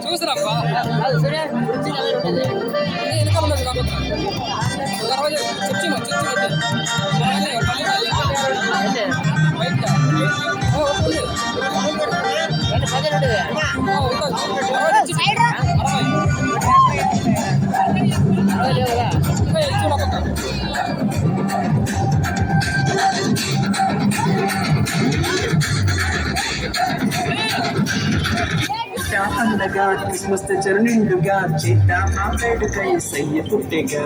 చూసారబ్బా అందగా Christmas చరణిండుగా చేద్దామా వేడుక యేసయ్య పుట్టెగా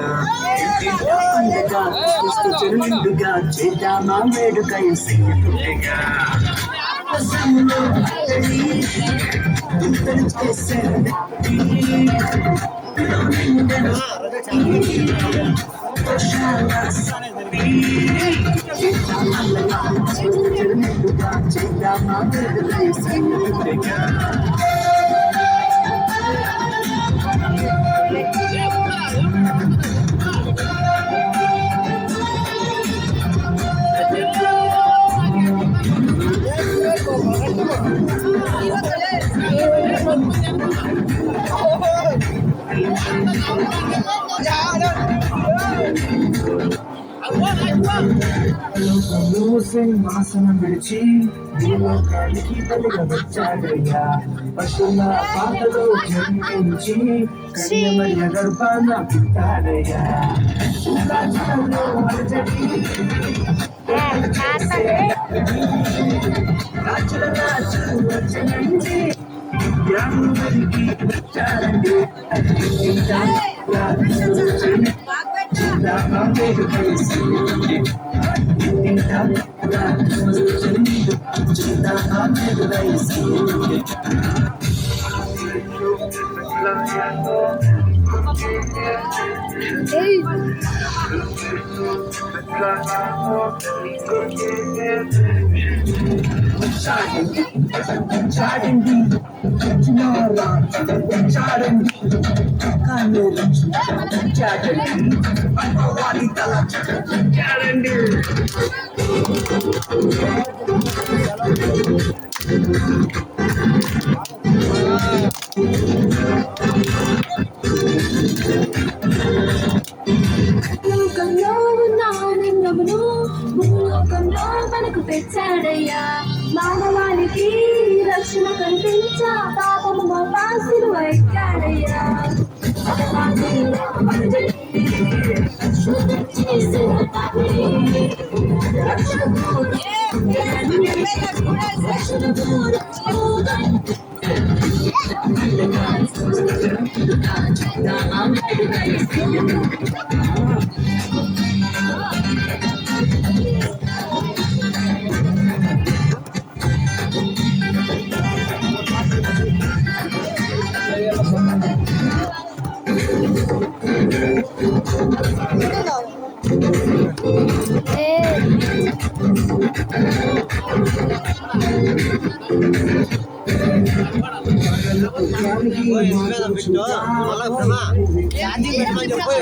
అందగా Christmas చరణిండుగా చేద్దామా వేడుక యేసయ్య పుట్టెగా చేద్దామా వేడుక యేసయ్య పుట్టెగా వాసన విడిచి లోకానికి బలిగా వచ్చాడయ్యా పశుల పాటలో జన్మించి కన్యమర్య గర్భాన పుట్టాడయ్యా రాజుల రాజు వచ్చనండి జ్ఞానులకి వచ్చారండి చాడండి చాడండి చాడండి తల చాడండి లోకంలో ఉన్న ఆనందమును భూలోకంలో మనకు తెచ్చాడయ్యా మానవానికి రక్షణ కల్పించ పాపము పాసిలు ఎక్కాడయ్యా పెట్టమని చెప్పి